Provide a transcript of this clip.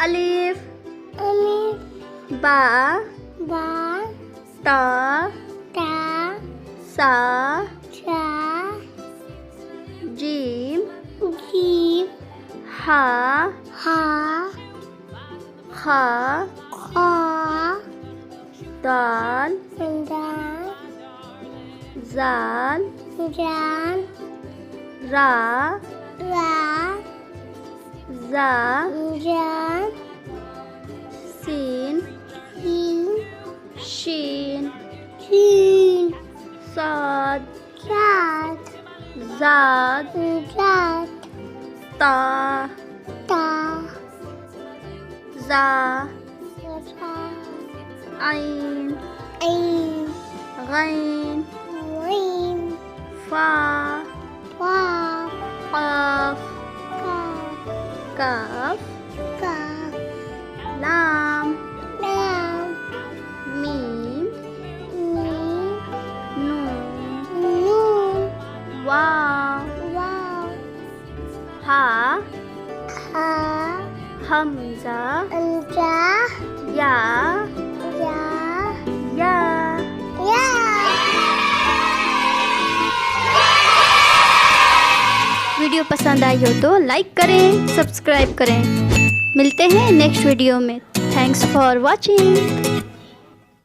अलिफ बा ता सा जीम हा खा दाल जाल रा जा सीन शीन साद जाद ता जा आइन गैन फा काफ लाम मीम नून वाव हा हमजा या वीडियो पसंद आई हो तो लाइक करें, सब्सक्राइब करें। मिलते हैं नेक्स्ट वीडियो में। Thanks for watching.